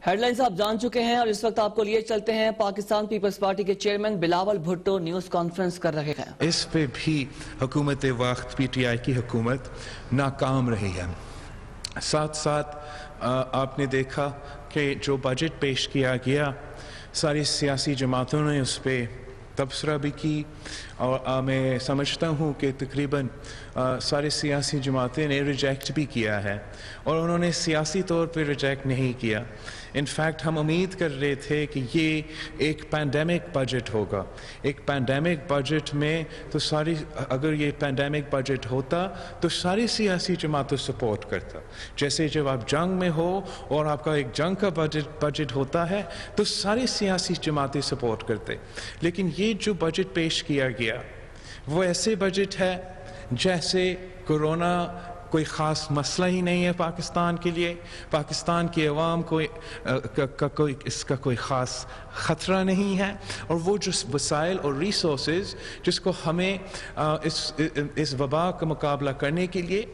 Head lines آپ جان چکے ہیں اور اس وقت آپ کو لیے چلتے ہیں پاکستان پیپلز پارٹی کے chairman Bilawal Bhutto news conference کر رہے ہیں. اس پہ بھی حکومت وقت پی ٹی آئی کی حکومت ناکام رہی ہے. ساتھ ساتھ آپ نے دیکھا کہ جو بجٹ پیش کیا گیا ساری سیاسی جماعتوں نے اس پہ تبصرہ بھی کی اور میں سمجھتا ہوں کہ تقریباً سارے سیاسی جماعتیں نے ریجیکٹ بھی کیا ہے اور انہوں نے سیاسی طور پہ ریجیکٹ نہیں کیا. انفیکٹ ہم امید کر رہے تھے کہ یہ ایک پینڈیمک بجٹ ہوگا. ایک پینڈیمک بجٹ میں تو اگر یہ پینڈیمک بجٹ ہوتا تو ساری سیاسی جماعتیں سپورٹ کرتا. جیسے جب آپ جنگ میں ہو اور آپ کا ایک جنگ کا بجٹ ہوتا ہے تو ساری سیاسی جماعتیں سپورٹ کرتے. لیکن یہ جو بجٹ پیش کیا گیا وہ ایسے بجٹ ہے جیسے کورونا کوئی خاص مسئلہ ہی نہیں ہے پاکستان کے لیے. پاکستان کی عوام کو اس کا کوئی خاص خطرہ نہیں ہے اور وہ جو وسائل اور ریسورسز جس کو ہمیں اس وبا کا مقابلہ کرنے کے لیے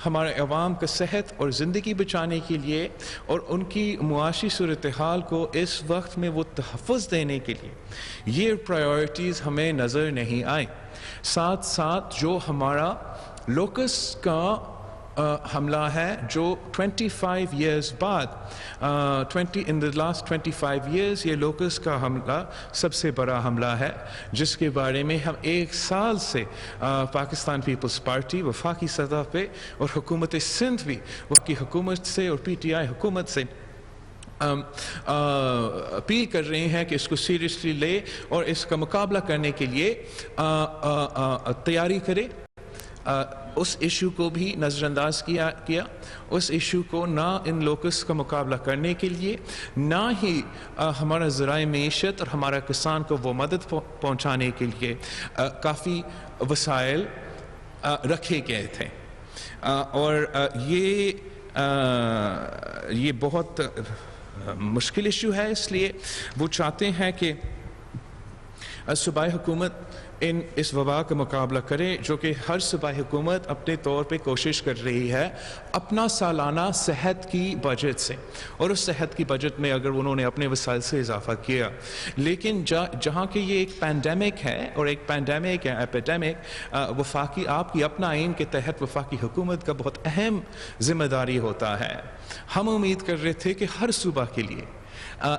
ہمارے عوام کا صحت اور زندگی بچانے کے لیے اور ان کی معاشی صورتحال کو اس وقت میں وہ تحفظ دینے کے لیے یہ پرائیورٹیز ہمیں نظر نہیں آئیں. ساتھ ساتھ جو ہمارا لوکس کا حملہ ہے جو 25 ایئرز بعد in the last 25 years یہ لوکس کا حملہ سب سے بڑا حملہ ہے جس کے بارے میں ہم ایک سال سے پاکستان پیپلز پارٹی وفاقی سطح پہ اور حکومت سندھ بھی وفاقی حکومت سے اور پی ٹی آئی حکومت سے اپیل کر رہے ہیں کہ اس کو سیریسلی لے اور اس کا مقابلہ کرنے کے لیے تیاری کرے. اس ایشو کو بھی نظر انداز کیا اس ایشو کو نہ ان لوکس کا مقابلہ کرنے کے لیے نہ ہی ہمارا ذرائع معیشت اور ہمارا کسان کو وہ مدد پہنچانے کے لیے کافی وسائل رکھے گئے تھے. اور یہ بہت مشکل ایشو ہے. اس لیے وہ چاہتے ہیں کہ صوبائی حکومت اس وبا کا مقابلہ کرے جو کہ ہر صوبائی حکومت اپنے طور پہ کوشش کر رہی ہے اپنا سالانہ صحت کی بجٹ سے اور اس صحت کی بجٹ میں اگر انہوں نے اپنے وسائل سے اضافہ کیا. لیکن جہاں کہ یہ ایک پینڈیمک ہے اور ایک پینڈیمک ہے ایپیڈیمک وفاقی آپ کی اپنا آئین کے تحت وفاقی حکومت کا بہت اہم ذمہ داری ہوتا ہے. ہم امید کر رہے تھے کہ ہر صوبہ کے لیے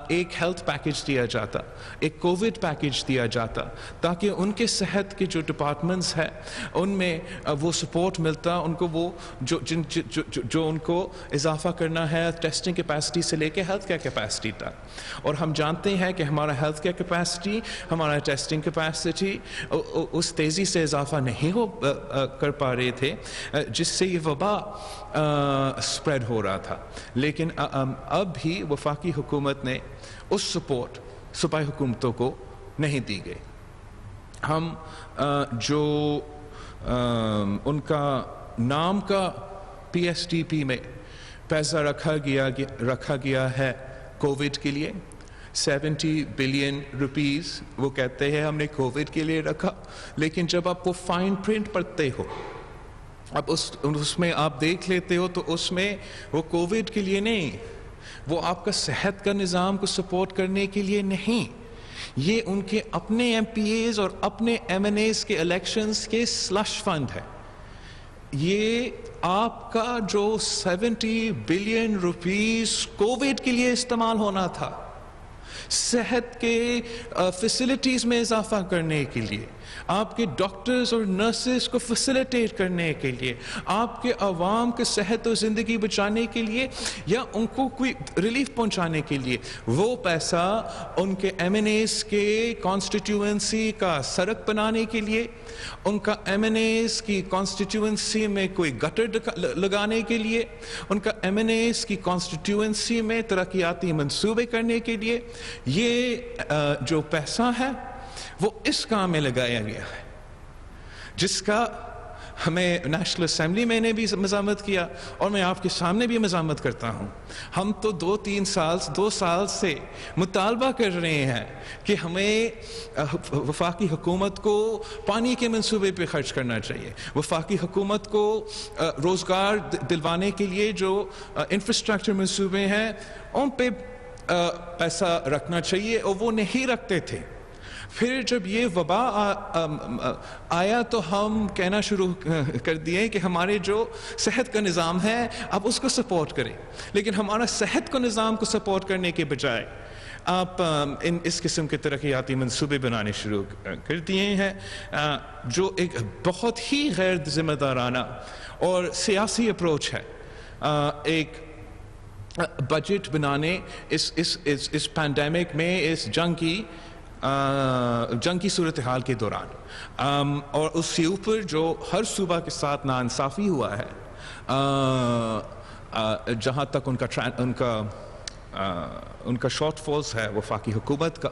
ایک ہیلتھ پیکج دیا جاتا ایک کووڈ پیکج دیا جاتا تاکہ ان کے صحت کے جو ڈپارٹمنٹس ہیں ان میں وہ سپورٹ ملتا ان کو وہ جو ان کو اضافہ کرنا ہے ٹیسٹنگ کیپیسٹی سے لے کے ہیلتھ کیئر کیپیسٹی تک. اور ہم جانتے ہیں کہ ہمارا ہیلتھ کیئر کیپیسٹی ہمارا ٹیسٹنگ کیپیسٹی اس تیزی سے اضافہ نہیں کر پا رہے تھے جس سے یہ وبا اسپریڈ ہو رہا تھا. لیکن اب بھی وفاقی حکومت نے اس سپورٹ صوبائی حکومتوں کو نہیں دی گئی. ہم جو ان کا نام کا پی ایس ٹی پی میں پیسہ رکھا گیا ہے کووڈ کے لیے 70 بلین روپیز وہ کہتے ہیں ہم نے کووڈ کے لیے رکھا. لیکن جب آپ وہ فائن پرنٹ پڑھتے ہو اب اس میں آپ دیکھ لیتے ہو تو اس میں وہ کووڈ کے لیے نہیں وہ آپ کا صحت کا نظام کو سپورٹ کرنے کے لیے نہیں. یہ ان کے اپنے ایم پی ایز اور اپنے ایم این ایز کے الیکشنز کے سلش فنڈ ہے. یہ آپ کا جو 70 بلین روپیز کووڈ کے لیے استعمال ہونا تھا صحت کے فیسلٹیز میں اضافہ کرنے کے لیے آپ کے ڈاکٹرز اور نرسز کو فیسیلیٹیٹ کرنے کے لیے آپ کے عوام کے صحت و زندگی بچانے کے لیے یا ان کو کوئی ریلیف پہنچانے کے لیے وہ پیسہ ان کے ایم این ایز کے کانسٹیٹیوئنسی کا سڑک بنانے کے لیے ان کا ایم این ایز کی کانسٹیٹیوئنسی میں کوئی گٹر لگانے کے لیے ان کا ایم این ایز کی کانسٹیٹیوئنسی میں ترقیاتی منصوبے کرنے کے لیے یہ جو پیسہ ہے وہ اس کام میں لگایا گیا ہے جس کا ہمیں نیشنل اسمبلی میں نے بھی مذمت کیا اور میں آپ کے سامنے بھی مذمت کرتا ہوں. ہم تو 2 سال سے مطالبہ کر رہے ہیں کہ ہمیں وفاقی حکومت کو پانی کے منصوبے پہ خرچ کرنا چاہیے. وفاقی حکومت کو روزگار دلوانے کے لیے جو انفراسٹرکچر منصوبے ہیں ان پہ پیسہ رکھنا چاہیے اور وہ نہیں رکھتے تھے. پھر جب یہ وبا آیا تو ہم کہنا شروع کر دیے کہ ہمارے جو صحت کا نظام ہے آپ اس کو سپورٹ کریں, لیکن ہمارا صحت کو نظام کو سپورٹ کرنے کے بجائے آپ اس قسم کے ترقیاتی منصوبے بنانے شروع کر دیے ہیں, جو ایک بہت ہی غیر ذمہ دارانہ اور سیاسی اپروچ ہے. ایک بجٹ بنانے اس پینڈیمک میں, اس جنگ کی صورتحال کے دوران, اور اس سے اوپر جو ہر صوبہ کے ساتھ ناانصافی ہوا ہے, جہاں تک ان کا شارٹ فالز ہے وفاقی حکومت کا,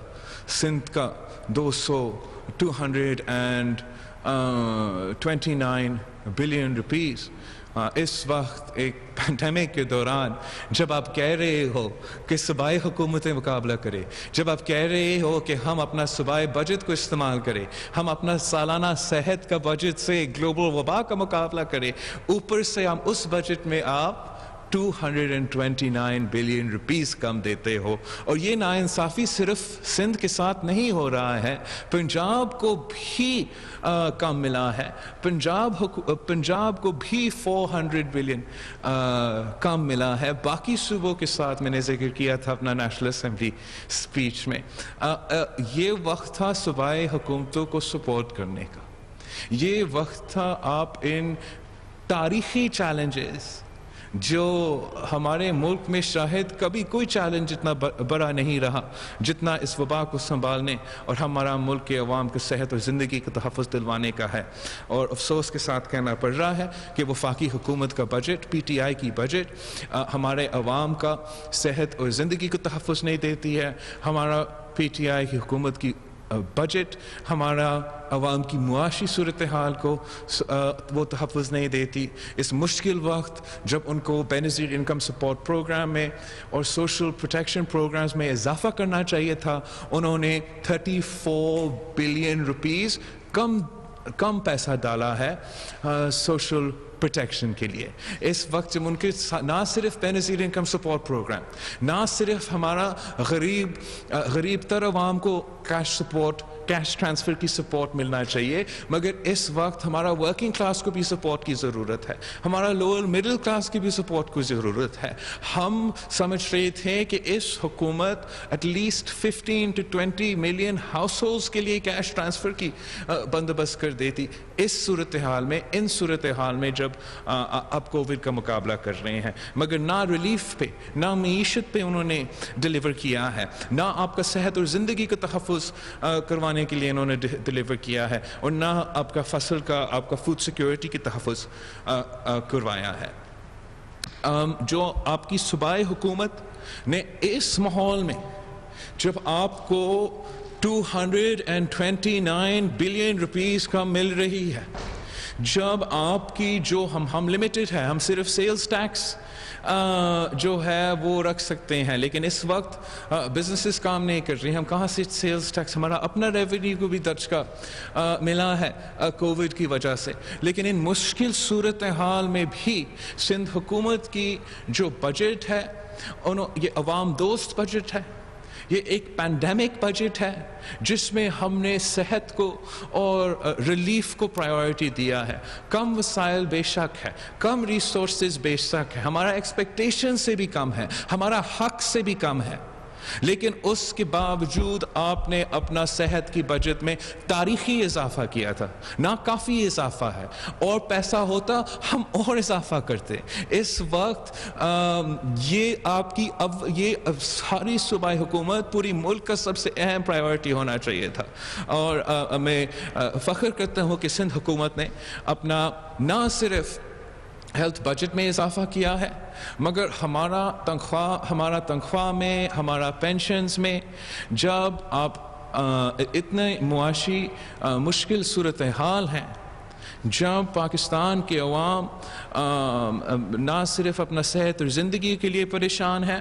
سندھ کا 229 بلین روپیز. اس وقت ایک پینڈیمک کے دوران جب آپ کہہ رہے ہو کہ صوبائی حکومتیں مقابلہ کرے, جب آپ کہہ رہے ہو کہ ہم اپنا صوبائی بجٹ کو استعمال کریں, ہم اپنا سالانہ صحت کا بجٹ سے گلوبل وبا کا مقابلہ کریں, اوپر سے ہم اس بجٹ میں آپ 229 بلین روپیز کم دیتے ہو. اور یہ ناانصافی صرف سندھ کے ساتھ نہیں ہو رہا ہے, پنجاب کو بھی کم ملا ہے. پنجاب کو بھی 400 بلین کم ملا ہے. باقی صوبوں کے ساتھ میں نے ذکر کیا تھا اپنا نیشنل اسمبلی سپیچ میں. یہ وقت تھا صوبائی حکومتوں کو سپورٹ کرنے کا. یہ وقت تھا آپ ان تاریخی چیلنجز جو ہمارے ملک میں شاید کبھی کوئی چیلنج اتنا بڑا نہیں رہا جتنا اس وبا کو سنبھالنے اور ہمارا ملک کے عوام کو صحت اور زندگی کا تحفظ دلوانے کا ہے. اور افسوس کے ساتھ کہنا پڑ رہا ہے کہ وفاقی حکومت کا بجٹ, پی ٹی آئی کی بجٹ, ہمارے عوام کا صحت اور زندگی کو تحفظ نہیں دیتی ہے. ہمارا پی ٹی آئی کی حکومت کی بجٹ ہمارا عوام کی معاشی صورتحال کو وہ تحفظ نہیں دیتی. اس مشکل وقت جب ان کو بے نظیر انکم سپورٹ پروگرام میں اور سوشل پروٹیکشن پروگرامز میں اضافہ کرنا چاہیے تھا, انہوں نے 34 بلین روپیز کم پیسہ ڈالا ہے سوشل پروٹیکشن کے لیے. اس وقت جب ان کے نہ صرف بے نظیر انکم سپورٹ پروگرام, نہ صرف ہمارا غریب تر عوام کو کیش ٹرانسفر کی سپورٹ ملنا چاہیے, مگر اس وقت ہمارا ورکنگ کلاس کو بھی سپورٹ کی ضرورت ہے, ہمارا لوور مڈل کلاس کی بھی سپورٹ کی ضرورت ہے. ہم سمجھ رہے تھے کہ اس حکومت at least 15 to 20 million households کے لیے کیش ٹرانسفر کی بندوبست کر دیتی. اس صورتحال میں, ان صورتحال میں جب اب کووڈ کا مقابلہ کر رہے ہیں, مگر نہ ریلیف پہ, نہ معیشت پہ انہوں نے ڈلیور کیا ہے, نہ آپ کا صحت اور زندگی کا تحفظ کروانے کے لیے انہوں نے ڈلیور کیا ہے, اور نہ آپ کا فصل کا, آپ کا فوڈ سیکیورٹی کی تحفظ کروایا ہے. جو آپ کی صوبائی حکومت نے اس ماحول میں جب آپ کو 229 بلین روپیز کا مل رہی ہے, جب آپ کی جو ہم لمیٹڈ ہے, ہم صرف سیلز ٹیکس جو ہے وہ رکھ سکتے ہیں, لیکن اس وقت بزنسز کام نہیں کر رہی. ہم کہاں سے سیلز ٹیکس, ہمارا اپنا ریونیو کو بھی درج کا ملا ہے کووڈ کی وجہ سے. لیکن ان مشکل صورتحال میں بھی سندھ حکومت کی جو بجٹ ہے, یہ عوام دوست بجٹ ہے, یہ ایک پینڈیمک بجٹ ہے جس میں ہم نے صحت کو اور ریلیف کو پرائیورٹی دیا ہے. کم وسائل بے شک ہے, کم ریسورسز بے شک ہے, ہمارا ایکسپیکٹیشن سے بھی کم ہے, ہمارا حق سے بھی کم ہے, لیکن اس کے باوجود آپ نے اپنا صحت کی بجٹ میں تاریخی اضافہ کیا تھا. ناکافی اضافہ ہے, اور پیسہ ہوتا ہم اور اضافہ کرتے. اس وقت یہ آپ کی یہ ساری صوبائی حکومت پوری ملک کا سب سے اہم پرائیورٹی ہونا چاہیے تھا. اور میں فخر کرتا ہوں کہ سندھ حکومت نے اپنا نہ صرف ہیلتھ بجٹ میں اضافہ کیا ہے, مگر ہمارا تنخواہ میں, ہمارا پینشنز میں, جب آپ اتنے معاشی مشکل صورتحال ہیں جب پاکستان کے عوام نہ صرف اپنا صحت اور زندگی کے لیے پریشان ہے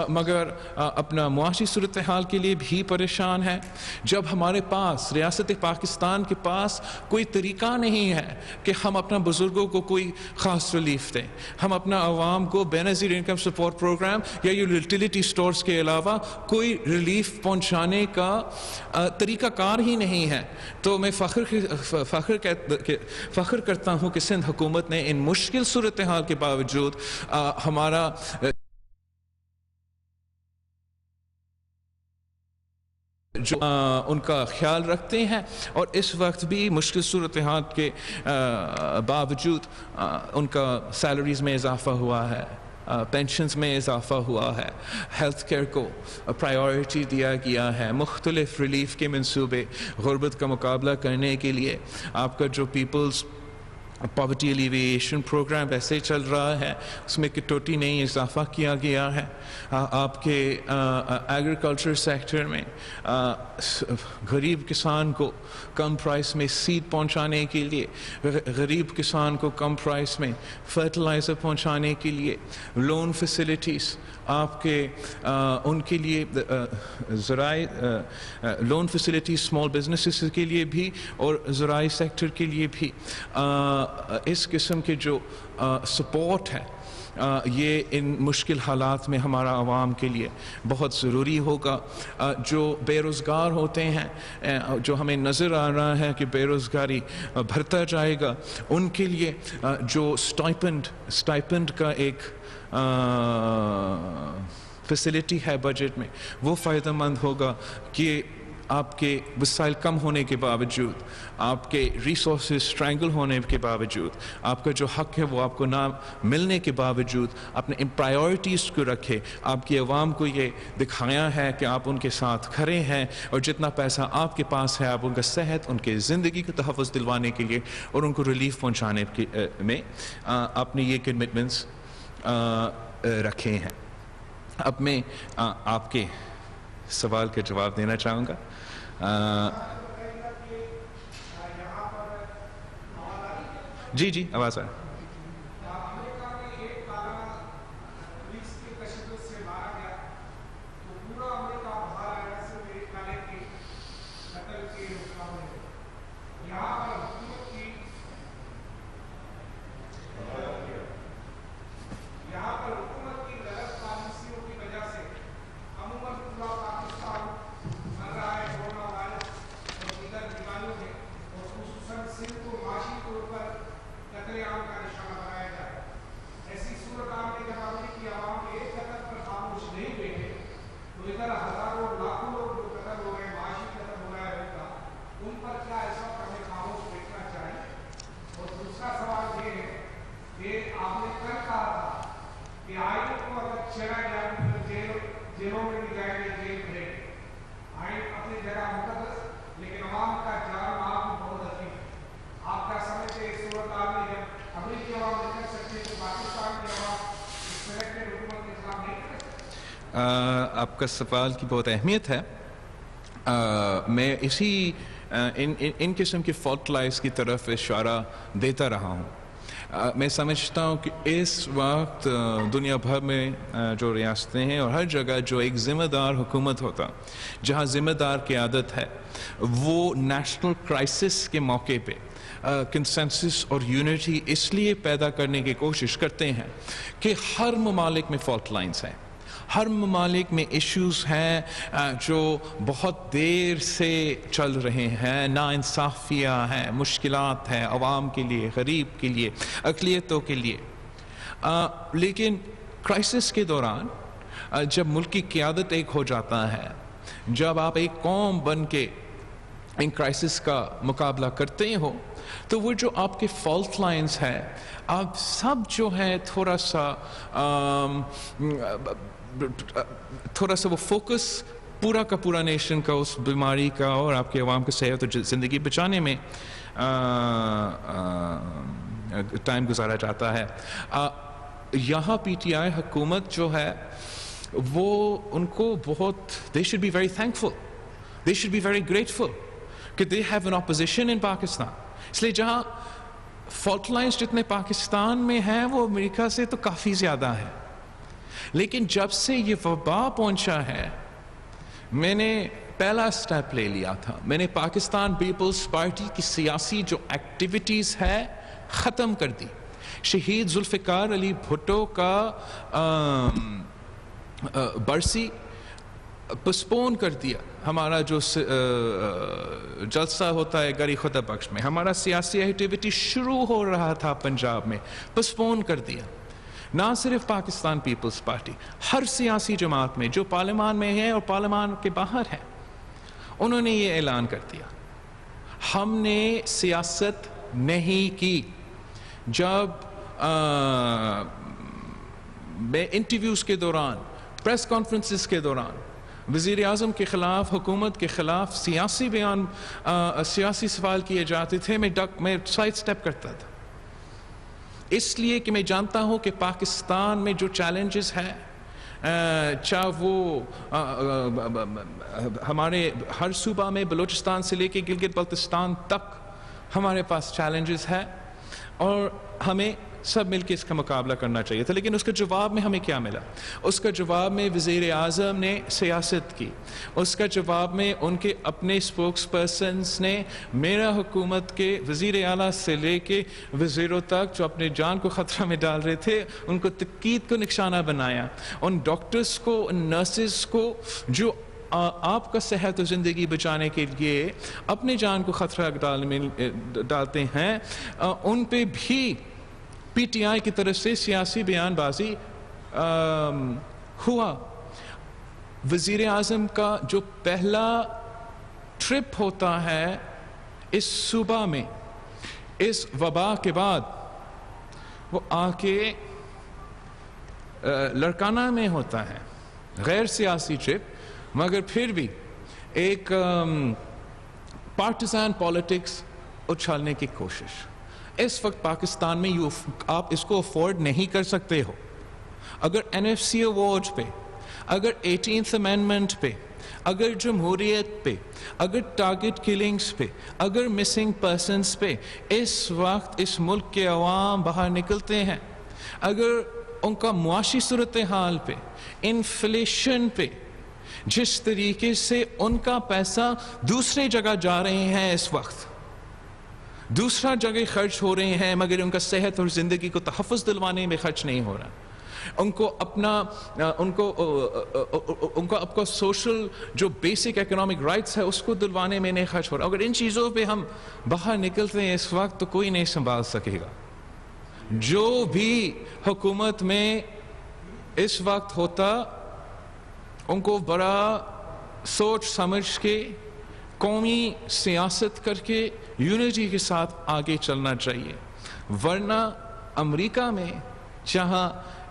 مگر اپنا معاشی صورتحال کے لیے بھی پریشان ہے، جب ہمارے پاس ریاست پاکستان کے پاس کوئی طریقہ نہیں ہے کہ ہم اپنا بزرگوں کو کوئی خاص ریلیف دیں، ہم اپنا عوام کو بے نظیر انکم سپورٹ پروگرام یا یوٹیلیٹی سٹورز کے علاوہ کوئی ریلیف پہنچانے کا طریقہ کار ہی نہیں ہے، تو میں فخر کرتا ہوں کہ سندھ حکومت نے ان مشکل صورتحال کے باوجود ہمارا جو ان کا خیال رکھتے ہیں، اور اس وقت بھی مشکل صورتحال کے باوجود ان کا سیلریز میں اضافہ ہوا ہے، پینشنز میں اضافہ ہوا ہے، ہیلتھ کیئر کو پرائیورٹی دیا گیا ہے، مختلف ریلیف کے منصوبے غربت کا مقابلہ کرنے کے لیے آپ کا جو پیپلز پاورٹی ایلیویشن پروگرام ویسے چل رہا ہے، اس میں کٹوتی نہیں اضافہ کیا گیا ہے، آپ کے ایگریکلچر سیکٹر میں غریب کسان کو کم پرائس میں سیڈ پہنچانے کے لیے، غریب کسان کو کم پرائس میں فرٹیلائزر پہنچانے کے لیے لون فیسلٹیز آپ کے ان کے لیے ذرائع لون فیسلٹیز اسمال بزنسز کے لیے بھی اور ذرائع سیکٹر کے لیے بھی اس قسم کے جو سپورٹ ہے یہ ان مشکل حالات میں ہمارا عوام کے لیے بہت ضروری ہوگا۔ جو بے روزگار ہوتے ہیں، جو ہمیں نظر آ رہا ہے کہ بے روزگاری بڑھتا جائے گا، ان کے لیے جو اسٹائپنڈ کا ایک فیسلٹی ہے بجٹ میں، وہ فائدہ مند ہوگا کہ آپ کے وسائل کم ہونے کے باوجود، آپ کے ریسورسز اسٹرینگل ہونے کے باوجود، آپ کا جو حق ہے وہ آپ کو نہ ملنے کے باوجود اپنے ان پرائیورٹیز کو رکھے، آپ کی عوام کو یہ دکھایا ہے کہ آپ ان کے ساتھ کھڑے ہیں، اور جتنا پیسہ آپ کے پاس ہے آپ ان کا صحت، ان کے زندگی کو تحفظ دلوانے کے لیے اور ان کو ریلیف پہنچانے میں اپنے یہ کمٹمنٹس رکھے ہیں۔ اب میں آپ کے سوال کا جواب دینا چاہوں گا۔ جی آواز آ رہی ہے۔ آپ کا سوال کی بہت اہمیت ہے۔ میں اسی ان قسم کے فالٹ لائز کی طرف اشارہ دیتا رہا ہوں۔ میں سمجھتا ہوں کہ اس وقت دنیا بھر میں جو ریاستیں ہیں اور ہر جگہ جو ایک ذمہ دار حکومت ہوتا، جہاں ذمہ دار قیادت ہے، وہ نیشنل کرائسس کے موقع پہ کنسنسس اور یونٹی اس لیے پیدا کرنے کی کوشش کرتے ہیں کہ ہر ممالک میں فالٹ لائنز ہیں، ہر ممالک میں ایشوز ہیں جو بہت دیر سے چل رہے ہیں، ناانصافیاں ہیں، مشکلات ہیں عوام کے لیے، غریب کے لیے، اقلیتوں کے لیے۔ لیکن کرائسس کے دوران جب ملک کی قیادت ایک ہو جاتا ہے، جب آپ ایک قوم بن کے ان کرائسس کا مقابلہ کرتے ہو، تو وہ جو آپ کے فالٹ لائنز ہیں، آپ سب جو ہیں تھوڑا سا وہ فوکس پورا کا پورا نیشن کا اس بیماری کا اور آپ کے عوام کی صحت اور زندگی بچانے میں ٹائم گزارا جاتا ہے۔ یہاں پی ٹی آئی حکومت جو ہے وہ ان کو بہت they should be very thankful, they should be very grateful کہ they have an opposition in Pakistan اس لیے جہاں فالٹ لائنز جتنے پاکستان میں ہیں وہ امریکہ سے تو کافی زیادہ ہے، لیکن جب سے یہ وبا پہنچا ہے میں نے پہلا سٹیپ لے لیا تھا. میں نے پاکستان پیپلز پارٹی کی سیاسی جو ایکٹیویٹیز ہے ختم کر دی. شہید ذوالفقار علی بھٹو کا برسی پسپون کر دیا. ہمارا جو جلسہ ہوتا ہے گری خدا بخش میں، ہمارا سیاسی ایکٹیویٹی شروع ہو رہا تھا پنجاب میں، پسپون کر دیا. نہ صرف پاکستان پیپلز پارٹی، ہر سیاسی جماعت میں جو پارلیمان میں ہے اور پارلیمان کے باہر ہے، انہوں نے یہ اعلان کر دیا ہم نے سیاست نہیں کی. جب میں انٹرویوز کے دوران، پریس کانفرنسز کے دوران وزیر اعظم کے خلاف، حکومت کے خلاف سیاسی بیان، سیاسی سوال کیے جاتے تھے، میں سائڈ سٹیپ کرتا تھا، اس لیے کہ میں جانتا ہوں کہ پاکستان میں جو چیلنجز ہیں، چاہے وہ ہمارے ہر صوبہ میں، بلوچستان سے لے کے گلگت بلتستان تک ہمارے پاس چیلنجز ہیں اور ہمیں سب مل کے اس کا مقابلہ کرنا چاہیے تھا. لیکن اس کے جواب میں ہمیں کیا ملا؟ اس کا جواب میں وزیر اعظم نے سیاست کی. اس کا جواب میں ان کے اپنے اسپوکس پرسنز نے میرا حکومت کے وزیر اعلیٰ سے لے کے وزیروں تک جو اپنے جان کو خطرہ میں ڈال رہے تھے ان کو تنقید کو نشانہ بنایا. ان ڈاکٹرز کو، ان نرسز کو جو آپ کا صحت و زندگی بچانے کے لیے اپنے جان کو خطرہ ڈالتے ہیں، ان پہ بھی پی ٹی آئی کی طرف سے سیاسی بیان بازی ہوا. وزیر اعظم کا جو پہلا ٹرپ ہوتا ہے اس صوبہ میں اس وبا کے بعد، وہ آ کے لڑکانہ میں ہوتا ہے، غیر سیاسی ٹرپ، مگر پھر بھی ایک پارٹیزان پالیٹکس اچھالنے کی کوشش. اس وقت پاکستان میں آپ اس کو افورڈ نہیں کر سکتے ہو. اگر این ایف سی ایوارڈ پہ، اگر 18th امینڈمنٹ پہ، اگر جمہوریت پہ، اگر ٹارگٹ کلنگز پہ، اگر مسنگ پرسنز پہ اس وقت اس ملک کے عوام باہر نکلتے ہیں، اگر ان کا معاشی صورتحال پہ، انفلیشن پہ، جس طریقے سے ان کا پیسہ دوسری جگہ جا رہے ہیں، اس وقت دوسرا جگہ خرچ ہو رہے ہیں، مگر ان کا صحت اور زندگی کو تحفظ دلوانے میں خرچ نہیں ہو رہا. ان کو اپنا سوشل جو بیسک اکنامک رائٹس ہے اس کو دلوانے میں نہیں خرچ ہو رہا. اگر ان چیزوں پہ ہم باہر نکلتے ہیں اس وقت تو کوئی نہیں سنبھال سکے گا. جو بھی حکومت میں اس وقت ہوتا ان کو بڑا سوچ سمجھ کے قومی سیاست کر کے یونٹی کے ساتھ آگے چلنا چاہیے. ورنہ امریکہ میں جہاں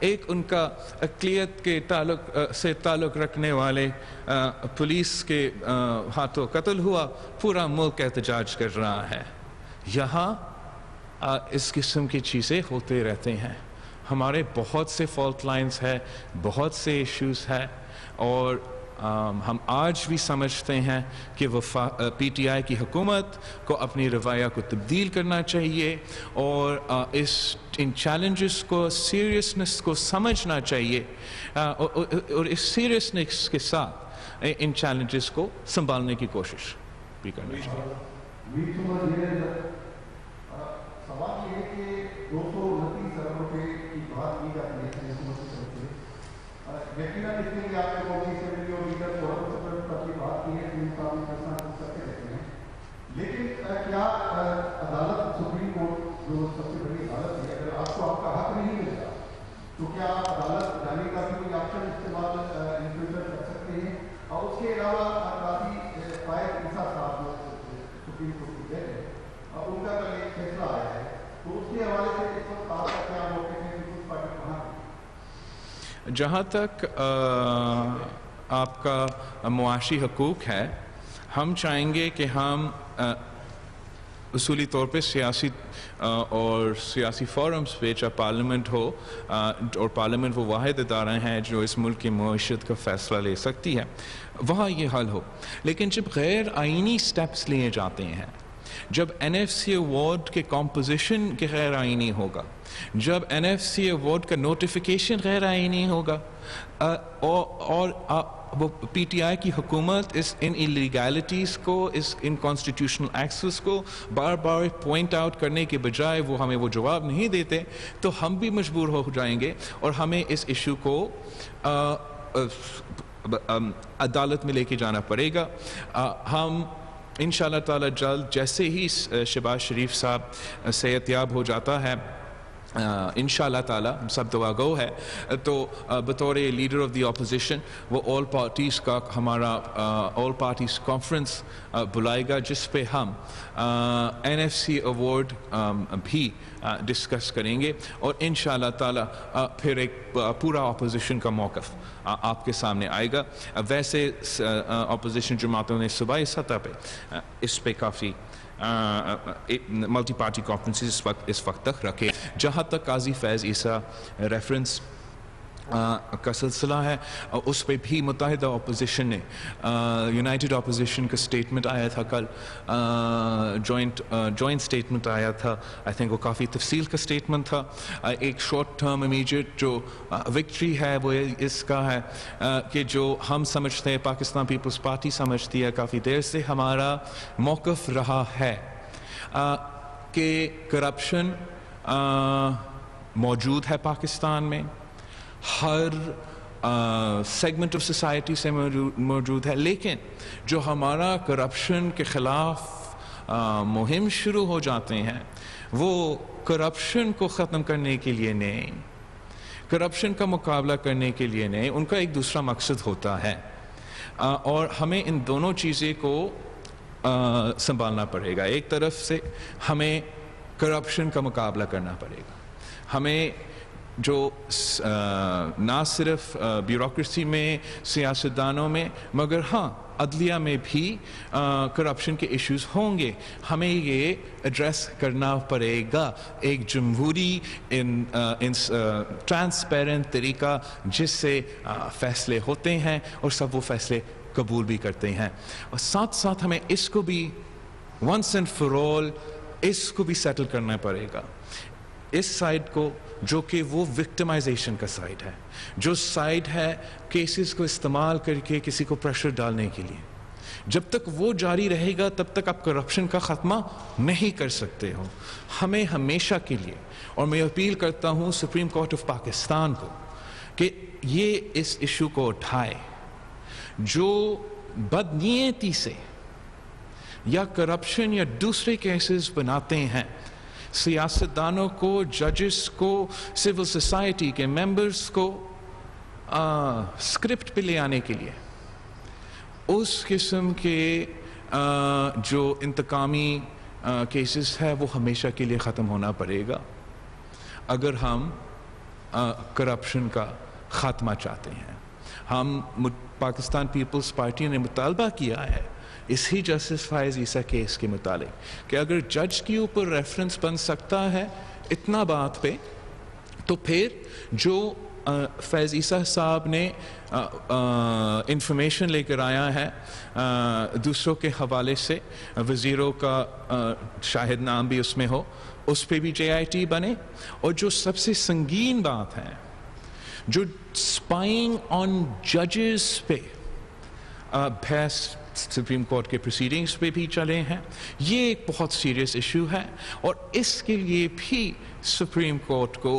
ایک ان کا اقلیت کے تعلق رکھنے والے پولیس کے ہاتھوں قتل ہوا، پورا ملک احتجاج کر رہا ہے. یہاں اس قسم کی چیزیں ہوتے رہتے ہیں. ہمارے بہت سے فالٹ لائنز ہیں، بہت سے ایشوز ہیں، اور ہم آج بھی سمجھتے ہیں کہ پی ٹی آئی کی حکومت کو اپنی رویہ کو تبدیل کرنا چاہیے اور ان چیلنجز کو، سیریسنس کو سمجھنا چاہیے اور اس سیریسنس کے ساتھ ان چیلنجز کو سنبھالنے کی کوشش بھی کرنا چاہیے. سوال یہ ہے کہ 229 ارب روپے کی بات کی جاتی ہے یقیناً اس کے لیے آپ نے قومی اسمبلی اور لیڈر فورم پر کی بات کی ہے کہ مطابق فیصلہ کرتے رہتے ہیں، لیکن کیا عدالت، سپریم کورٹ جو سب سے بڑی عدالت ہے، اگر آپ کو آپ کا حق نہیں ملتا تو کیا آپ عدالت جانے کا بھی کوئی آپشن استعمال ان فیوچر کر سکتے ہیں؟ اور اس کے علاوہ قاضی فائد عیسیٰ صاحب جو سپریم کورٹ کے جج ہیں، ان کا کل ایک فیصلہ آیا ہے، تو اس کے حوالے سے اس وقت آپ کا کیا موقف ہے؟ پیپلز پارٹی کہاں ہے؟ جہاں تک آپ کا معاشی حقوق ہے، ہم چاہیں گے کہ ہم اصولی طور پہ سیاسی اور سیاسی فورمز پہ، چاہے پارلیمنٹ ہو، اور پارلیمنٹ وہ واحد ادارہ ہیں جو اس ملک کی معیشت کا فیصلہ لے سکتی ہے، وہاں یہ حل ہو. لیکن جب غیر آئینی سٹیپس لیے جاتے ہیں، جب این ایف سی ایوارڈ کے کمپوزیشن کے غیر آئینی ہوگا, جب این ایف سی ایوارڈ کا نوٹیفیکیشن غیر آئینی ہوگا, اور وہ پی ٹی آئی کی حکومت ان ایلیگیلٹیز کو, اس ان کانسٹیٹیوشنل ایکسس کو بار بار پوائنٹ آؤٹ کرنے کے بجائے وہ ہمیں وہ جواب نہیں دیتے, تو ہم بھی مجبور ہو جائیں گے اور ہمیں اس ایشو کو عدالت میں لے کے جانا پڑے گا. ہم انشاءاللہ تعالی جلد جیسے ہی شہباز شریف صاحب صحت یاب ہو جاتا ہے, انشاءاللہ تعالی سب دعا گو ہے, تو بطور لیڈر آف دی اپوزیشن وہ آل پارٹیز کا ہمارا آل پارٹیز کانفرنس بلائے گا, جس پہ ہم این ایف سی ایوارڈ بھی ڈسکس کریں گے, اور انشاءاللہ تعالی پھر ایک پورا اپوزیشن کا موقف آپ کے سامنے آئے گا. ویسے اپوزیشن جماعتوں نے صوبائی سطح پہ اس پہ کافی ملٹی پارٹی کانفرنسز اس وقت تک رکھے. جہاں تک قاضی فیض عیسیٰ ریفرنس کا سلسلہ ہے, اس پہ بھی متحدہ اپوزیشن نے یونائٹڈ اپوزیشن کا سٹیٹمنٹ آیا تھا کل, جوائنٹ سٹیٹمنٹ آیا تھا, آئی تھنک وہ کافی تفصیل کا سٹیٹمنٹ تھا. ایک شارٹ ٹرم امیجیٹ جو وکٹری ہے وہ اس کا ہے کہ جو ہم سمجھتے ہیں, پاکستان پیپلز پارٹی سمجھتی ہے کافی دیر سے ہمارا موقف رہا ہے کہ کرپشن موجود ہے پاکستان میں, ہر سیگمنٹ آف سوسائٹی سے موجود ہے, لیکن جو ہمارا کرپشن کے خلاف مہم شروع ہو جاتے ہیں وہ کرپشن کو ختم کرنے کے لیے نہیں, کرپشن کا مقابلہ کرنے کے لیے نہیں, ان کا ایک دوسرا مقصد ہوتا ہے, اور ہمیں ان دونوں چیزیں کو سنبھالنا پڑے گا. ایک طرف سے ہمیں کرپشن کا مقابلہ کرنا پڑے گا, ہمیں جو نہ صرف بیوروکریسی میں, سیاستدانوں میں, مگر ہاں عدلیہ میں بھی کرپشن کے ایشوز ہوں گے, ہمیں یہ ایڈریس کرنا پڑے گا ایک جمہوری ٹرانسپیرنٹ طریقہ جس سے فیصلے ہوتے ہیں اور سب وہ فیصلے قبول بھی کرتے ہیں. اور ساتھ ساتھ ہمیں اس کو بھی ونس اینڈ فار آل اس کو بھی سیٹل کرنا پڑے گا, اس سائڈ کو جو کہ وہ وکٹمائزیشن کا سائڈ ہے, جو سائڈ ہے کیسز کو استعمال کر کے کسی کو پریشر ڈالنے کے لیے. جب تک وہ جاری رہے گا تب تک آپ کرپشن کا خاتمہ نہیں کر سکتے ہو. ہمیں ہمیشہ کے لیے, اور میں اپیل کرتا ہوں سپریم کورٹ آف پاکستان کو کہ یہ اس ایشو کو اٹھائے, جو بدنیتی سے یا کرپشن یا دوسرے کیسز بناتے ہیں سیاستدانوں کو, ججز کو, سول سوسائٹی کے ممبرز کو اسکرپٹ پہ لے آنے کے لیے, اس قسم کے جو انتقامی کیسز ہے وہ ہمیشہ کے لیے ختم ہونا پڑے گا اگر ہم کرپشن کا خاتمہ چاہتے ہیں. ہم پاکستان پیپلز پارٹی نے مطالبہ کیا ہے اسی جسٹس فائز عیسیٰ کیس کے متعلق کہ اگر جج کے اوپر ریفرنس بن سکتا ہے اتنا بات پہ, تو پھر جو فیض عیسیٰ صاحب نے انفارمیشن لے کر آیا ہے دوسروں کے حوالے سے, وزیروں کا شاہد نام بھی اس میں ہو, اس پہ بھی جے آئی ٹی بنے. اور جو سب سے سنگین بات ہے, جو اسپائنگ آن ججز پہ بحث سپریم کورٹ کے پروسیڈنگز پہ بھی چلے ہیں, یہ ایک بہت سیریس ایشو ہے, اور اس کے لیے بھی سپریم کورٹ کو